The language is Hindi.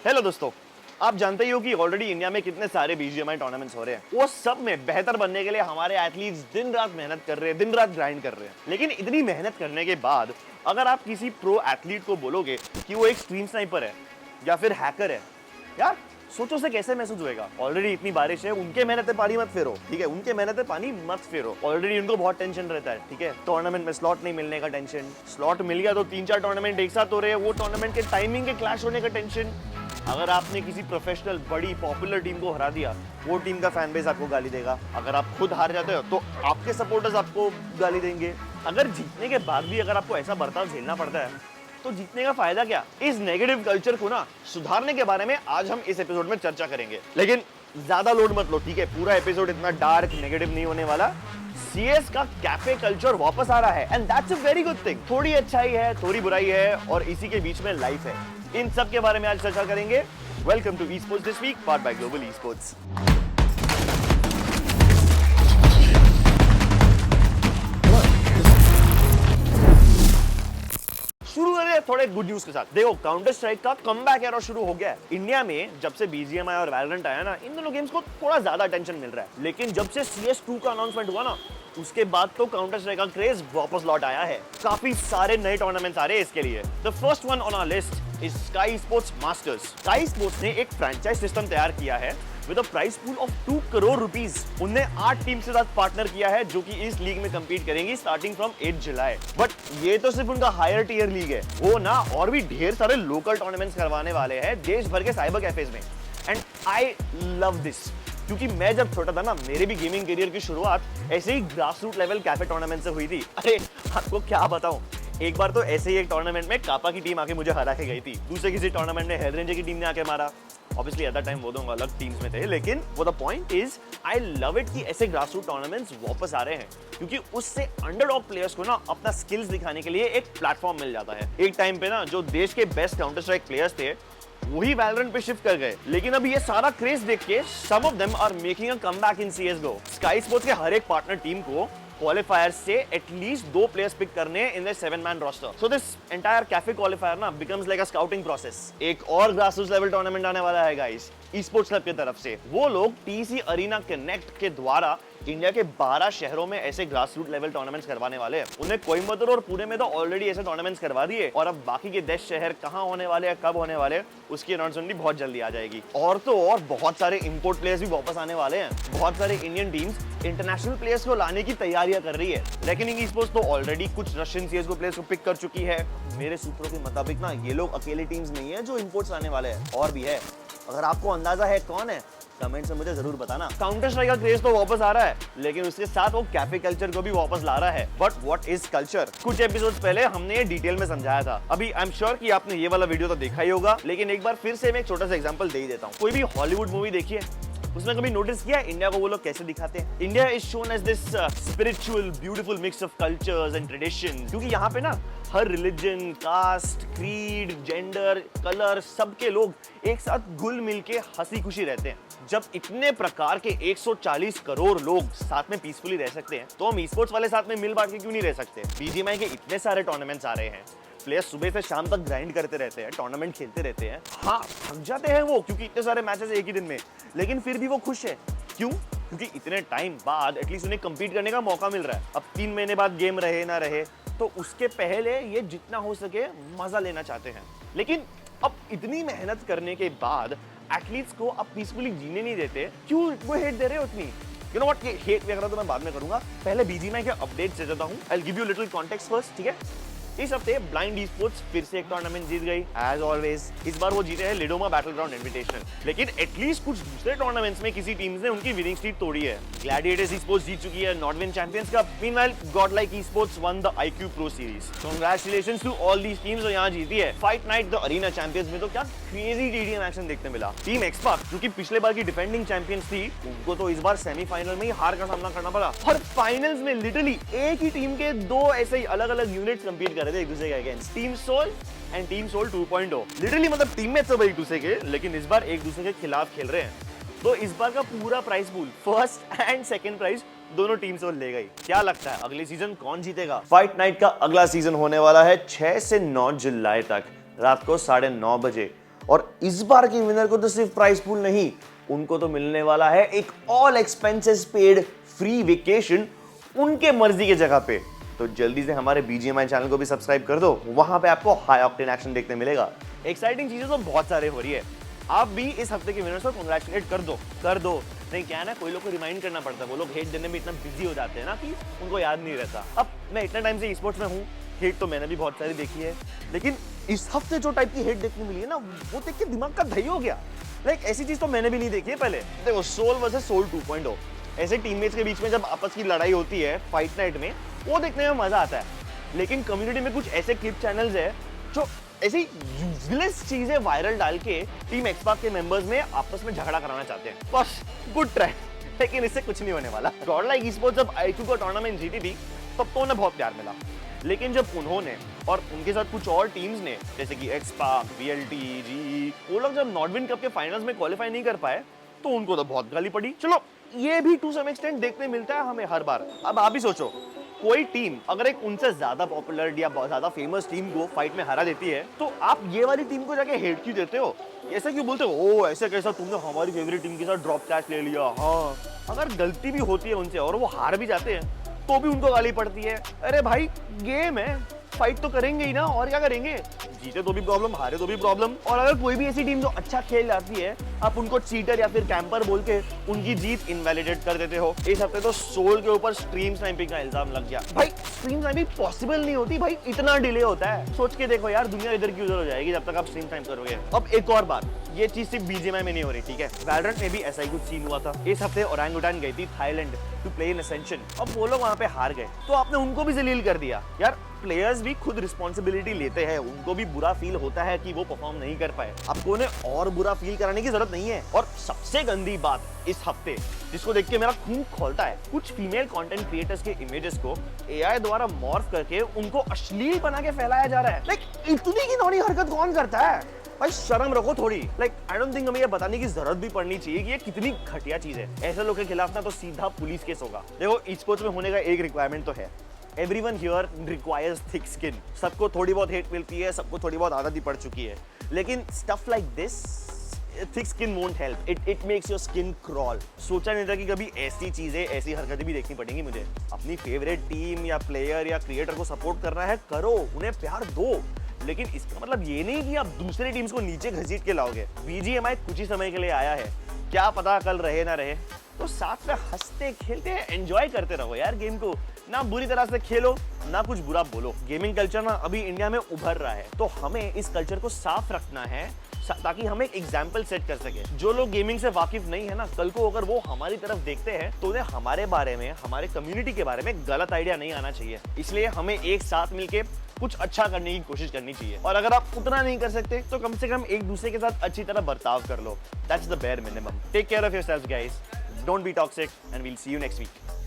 हेलो दोस्तों, आप जानते ही हो कि ऑलरेडी इंडिया में कितने सारे बीजीएमआई टूर्नामेंट्स हो रहे हैं। वो सब में बेहतर बनने के लिए हमारे एथलीट्स दिन रात मेहनत कर रहे हैं, दिन रात ग्राइंड कर रहे हैं। लेकिन इतनी मेहनत करने के बाद अगर आप किसी प्रो एथलीट को बोलोगे कि वो एक स्ट्रीम स्नाइपर है या फिर हैकर है, यार सोचो से कैसे महसूस होएगा। ऑलरेडी इतनी बारिश है, उनके मेहनत पे पानी मत फेरो, ठीक है, उनके मेहनत पे पानी मत फेरो। ऑलरेडी उनको बहुत टेंशन रहता है, ठीक है, टूर्नामेंट में स्लॉट नहीं मिलने का टेंशन, स्लॉट मिल गया तो 3-4 टूर्नामेंट एक साथ हो रहे हैं, वो टूर्नामेंट के टाइमिंग के क्लैश होने का टेंशन। अगर आपने किसी प्रोफेशनल बड़ी पॉपुलर टीम को हरा दिया, वो टीम का फैन बेस आपको गाली देगा। अगर आप खुद हार जाते हो तो आपके सपोर्टर्स आपको गाली देंगे। अगर जीतने के बाद भी अगर आपको ऐसा बर्ताव झेलना पड़ता है तो जीतने का फायदा क्या। इस नेगेटिव कल्चर को ना सुधारने के बारे में आज हम इस एपिसोड में चर्चा करेंगे। लेकिन ज्यादा लोड मत लो, ठीक है, पूरा एपिसोड इतना डार्क नेगेटिव नहीं होने वाला। सीएस का कैफे कल्चर वापस आ रहा है and that's a very good thing. थोड़ी अच्छाई है, थोड़ी बुराई है और इसी के बीच में लाइफ है। इन सब के बारे में आज चर्चा करेंगे। Welcome to eSports this week, powered by Global eSports। शुरू करें थोड़े गुड न्यूज के साथ। देखो, काउंटर स्ट्राइक का कमबैक एरा शुरू हो गया है। इंडिया में जब से बीजीएमआई और वैलोरेंट आया ना, इन दोनों गेम्स को थोड़ा ज्यादा अटेंशन मिल रहा है। लेकिन जब से CS2 का अनाउंसमेंट हुआ ना, उसके बाद तो काउंटर स्ट्राइक का क्रेज वापस लौट आया है। काफी सारे नए टूर्नामेंट्स आ रहे हैं इसके लिए। The first one on our list is Sky Sports Masters. Sky Sports ने एक फ्रेंचाइज सिस्टम तैयार किया है with a prize pool of 2 crore rupees. उनने 8 टीम के साथ पार्टनर किया है जो कि इस लीग में कंपीट करेंगी स्टार्टिंग फ्रॉम 8 जुलाई। बट ये तो सिर्फ उनका हायर टियर लीग है, वो ना और भी ढेर सारे लोकल टूर्नामेंट्स करवाने वाले हैं देश भर के साइबर कैफेज में। एंड आई लव दिस, क्योंकि मैं जब छोटा था ना, मेरे भी गेमिंग करियर की शुरुआत ऐसे ही grass root level cafe tournament से हुई थी। अरे आपको क्या बताऊं, एक बार तो ऐसे ही एक टूर्नामेंट में कापा की टीम आके मुझे हरा के गई थी। दूसरे किसी टूर्नामेंट में हेल रेंजर की टीम ने आके मारा। ऑब्वियसली एट दैट टाइम वो दोनों अलग टीम्स में थे, लेकिन वो the point is I love it कि ऐसे ग्रास रूट टूर्नामेंट्स वापस आ रहे हैं, क्योंकि उससे अंडरडॉग प्लेयर्स को ना अपना स्किल्स दिखाने के लिए एक प्लेटफॉर्म मिल जाता है। एक टाइम पे ना जो देश के बेस्ट काउंटर स्ट्राइक प्लेयर्स थे वही वैलोरेंट पे शिफ्ट कर गए, लेकिन अब ये सारा क्रेज देख के some of them are making a comeback in CS:GO। Sky Sports के हर एक पार्टनर टीम को क्वालिफायर से एटलीस्ट 2 प्लेयर्स पिक करने in the 7-man roster. So this entire cafe qualifier ना becomes like a scouting process. एक और ग्रासरूट्स लेवल टूर्नामेंट आने वाला है गाइस, eSports क्लब की तरफ से। वो लोग TC अरीना कनेक्ट के द्वारा इंडिया के 12 शहरों में ऐसे ग्रासरूट लेवल टूर्नामेंट्स करवाने वाले हैं। उन्हें कोयम्बतूर और पुणे में तो ऑलरेडी ऐसे टूर्नामेंट्स करवा दिए, और अब बाकी के 10 शहर कहां होने वाले हैं, कब होने वाले हैं, उसकी अनाउंसमेंट भी बहुत जल्दी आ जाएगी। और तो और बहुत सारे इंपोर्ट प्लेयर्स भी वापस आने वाले हैं। बहुत सारे इंडियन टीम्स इंटरनेशनल प्लेयर्स को लाने की तैयारियां कर रही है। रेकनिंग eSports तो ऑलरेडी कुछ रशियन CS:GO प्लेयर्स को पिक कर चुकी है। मेरे सूत्रों के मुताबिक ना ये लोग अकेले टीम्स नहीं है जो इंपोर्ट्स लाने वाले हैं, और भी है। अगर आपको अंदाजा है कौन है, कमेंट से मुझे जरूर बताना। काउंटर स्ट्राइक का क्रेज तो वापस आ रहा है, लेकिन उसके साथ वो कैफे कल्चर को भी वापस ला रहा है। But what is culture? कुछ एपिसोड्स पहले हमने ये डिटेल में समझाया था। अभी आई एम श्योर कि आपने ये वाला वीडियो तो देखा ही होगा, लेकिन एक बार फिर से मैं एक छोटा सा एग्जांपल दे ही देता हूँ। कोई भी हॉलीवुड मूवी देखिए, उसमें कभी नोटिस किया इंडिया को वो लोग कैसे दिखाते हैं? India is shown as this spiritual beautiful mix of cultures and traditions, क्योंकि यहाँ पे ना हर religion, caste, creed, gender, colour, सबके लोग एक साथ घुल मिल के हंसी खुशी रहते हैं। जब इतने प्रकार के 140 करोड़ लोग साथ में पीसफुली रह सकते हैं, तो हम eSports वाले साथ में मिल बांट के क्यों नहीं रह सकते? बीजीएमआई के इतने सारे टूर्नामेंट्स आ रहे हैं, प्लेयर्स सुबह से शाम तक ग्राइंड करते रहते हैं, टूर्नामेंट खेलते रहते हैं। हाँ, थक जाते हैं वो, क्योंकि इतने सारे मैचेस एक ही दिन में, लेकिन फिर भी वो खुश है। क्यों? क्योंकि इतने टाइम बाद एटलीस्ट उन्हें कंपीट करने का मौका मिल रहा है। अब 3 महीने बाद गेम रहे ना रहे, तो उसके पहले ये जितना हो सके मजा लेना चाहते हैं। लेकिन अब इतनी मेहनत करने के बाद एथलीट्स को अब पीसफुली जीने नहीं देते, क्यों वो हेट दे रहे हो उतनी? यू नो व्हाट, ये हेट वगैरह तो मैं बाद में करूंगा, पहले बीजीएमआई के अपडेट दे देता हूं। I will give you little context first, ठीक है? इस हफ्ते ब्लाइंड eSports फिर से एक टूर्नामेंट जीत गई एज ऑलवेज। इस बार वो जीते हैं लिडोमा बैटलग्राउंड इनविटेशनल, लेकिन एटलीस्ट कुछ दूसरे टूर्नामेंट्स में किसी टीम्स ने उनकी विनिंग स्ट्रीक तोड़ी है। ग्लैडिएटर्स eSports जीत चुकी है Nordavind champions cup. Meanwhile Godlike eSports won the IQ Pro series. Congratulations to all these teams जो यहां जीती है। Fight night the arena champions में तो क्या क्रेजी TDM एक्शन देखने मिला। टीम एक्सपार्क जो कि पिछले बार की डिफेंडिंग चैंपियंस थी, उनको तो इस बार सेमीफाइनल में ही हार का सामना करना पड़ा। और फाइनल्स में लिटरली एक ही टीम के 2 ऐसे ही अलग-अलग यूनिट्स कंपीट कर रहे थे एक दूसरे के against. Team Soul and team Soul 2.0। Literally मतलब टीममेट्स सब एक दूसरे के, लेकिन इस बार एक दूसरे के खिलाफ खेल रहे हैं। तो इस बार का पूरा price pool, first and second price दोनों टीम सोल ले गई। क्या लगता है अगले सीजन कौन जीतेगा? फाइट नाइट का अगला सीजन होने वाला है 6 से 9 जुलाई तक, रात को 9:30 बजे। और इस बार के विनर को तो सिर्फ प्राइस पूल नहीं, उनको तो मिलने वाला है एक all expenses paid free vacation उनके मर्जी की जगह पे। तो जल्दी से हमारे BGMI चैनल को भी सब्सक्राइब कर दो, वहां पे आपको हाई ऑक्टेन एक्शन देखने मिलेगा। एक्साइटिंग चीजें तो बहुत सारे हो रही है, आप भी इस हफ्ते के विनर्स को कांग्रेचुलेट कर दो। नहीं क्या है ना, कोई लोग को रिमाइंड करना पड़ता है, वो लोग हेट देने में इतना बिजी हो जाते हैं ना कि उनको याद नहीं रहता। अब मैं इतना टाइम से स्पोर्ट्स में हूँ, हेट तो मैंने भी बहुत सारी देखी है, लेकिन इस हफ्ते जो टाइप की हेट देखने मिली है ना, वो देख के दिमाग का दही हो गया। ऐसी चीज तो मैंने भी नहीं देखी है पहले। देखो सोल वर्सेस सोल 2.0, ऐसे टीममेट्स के बीच में जब आपस की लड़ाई होती है फाइट नाइट में, वो देखने में मजा आता है। लेकिन कम्युनिटी में कुछ ऐसे क्लिप चैनल्स है जो ऐसी यूजलेस चीजें वायरल डाल के टीम एक्सपार्क के मेंबर्स में आपस में झगड़ा कराना चाहते हैं। बस गुड ट्राई, लेकिन इससे कुछ नहीं होने वाला। गॉडलाइक ई-स्पोर्ट्स जब IQ का टूर्नामेंट जीती थी तब तो उन्हें बहुत प्यार मिला, लेकिन जब उन्होंने और उनके साथ कुछ और टीम्स ने जैसे कि एक्सपार्क, VLT, GE, वो लोग जब नॉर्डविन कप के फाइनल्स में क्वालिफाई नहीं कर पाए तो उनको तो बहुत गाली पड़ी। चलो ये भी टू सम एक्सटेंट देखने मिलता है हमें हर बार। अब आप ही सोचो, कोई टीम अगर एक उनसे ज्यादा पॉपुलर या बहुत ज्यादा फेमस टीम को फाइट में हरा देती है, तो आप ये वाली टीम को जाके हेट क्यों देते हो? ऐसा क्यों बोलते हो, ओ ऐसे कैसा तुमने हमारी फेवरेट टीम के साथ ड्रॉप कैच ले लिया? हाँ, अगर गलती भी होती है उनसे और वो हार भी जाते हैं तो भी उनको गाली पड़ती है। अरे भाई गेम है, फाइट तो करेंगे ही ना, और क्या करेंगे? जीते तो भी प्रॉब्लम, हारे तो भी प्रॉब्लम। और अगर कोई भी ऐसी टीम जो अच्छा खेल जाती है, आप उनको चीटर या फिर कैंपर बोल के उनकी जीत इनवैलिडेट कर देते हो। इस हफ्ते तो सोल के ऊपर स्ट्रीम स्नाइपिंग का इल्जाम लग गया। भाई स्ट्रीम स्नाइपिंग पॉसिबल नहीं होती भाई, इतना डिले होता है। सोच के देखो यार, दुनिया इधर की उधर हो जाएगी जब तक आप स्ट्रीम स्नाइप करोगे। अब एक और बात, ये चीज सिर्फ BGMI में नहीं हो रही, ठीक है? वैलोरेंट में भी ऐसा ही कुछ सीन हुआ था। इस हफ्ते ओरंगुटान गई थी Thailand to play in Ascension. अब वो लोग वहां पे हार गए तो आपने उनको भी जलील कर दिया। यार प्लेयर्स भी खुद रिस्पॉन्सिबिलिटी लेते हैं, उनको भी बुरा फील होता है कि वो परफॉर्म नहीं कर पाए। आपको उन्हें और बुरा फील कराने की जरूरत नहीं है। और सबसे गंदी बात इस हफ्ते, जिसको देख के मेरा खून खौलता है, कुछ फीमेल कंटेंट क्रिएटर्स के इमेजेस को AI द्वारा मॉर्फ करके उनको अश्लील बना के फैलाया जा रहा है। इतनी घिनौनी हरकत कौन करता है? भाई शर्म रखो थोड़ी। आई डोंट थिंक हमें ये बताने की जरूरत भी पड़नी चाहिए कि ये कितनी घटिया चीज है। ऐसे लोगों के खिलाफ ना तो सीधा पुलिस केस होगा। देखो ई-स्पोर्ट्स में होने का एक रिक्वायरमेंट तो है, everyone here requires thick skin. सबको थोड़ी बहुत हेट मिलती है, सबको थोड़ी बहुत आदत ही पड़ चुकी है, लेकिन stuff like this, thick skin won't help, it makes your skin crawl. सोचा नहीं था कि कभी ऐसी चीजें, ऐसी हरकतें भी देखनी पड़ेंगी मुझे। अपनी फेवरेट टीम या प्लेयर या क्रिएटर को सपोर्ट करना है, करो, उन्हें प्यार दो, लेकिन इसका मतलब ये नहीं कि आप दूसरे टीम्स को नीचे घसीट के लाओगे। BGMI कुछ ही समय के लिए आया है, क्या पता कल रहे ना रहे, तो साथ में हंसते खेलते एंजॉय करते रहो यार गेम को। ना बुरी तरह से खेलो, ना कुछ बुरा बोलो। गेमिंग कल्चर ना अभी इंडिया में उभर रहा है, तो हमें इस कल्चर को साफ रखना है ताकि हम एक एग्जाम्पल सेट कर सके। जो लोग गेमिंग से वाकिफ नहीं है ना, कल को अगर वो हमारी तरफ देखते हैं तो उन्हें हमारे बारे में, हमारे कम्युनिटी के बारे में गलत आइडिया नहीं आना चाहिए। इसलिए हमें एक साथ मिलके कुछ अच्छा करने की कोशिश करनी चाहिए। और अगर आप उतना नहीं कर सकते तो कम से कम एक दूसरे के साथ अच्छी तरह बर्ताव कर लो। That's the bare minimum. Take care of yourself guys, don't be toxic and we'll see you next week.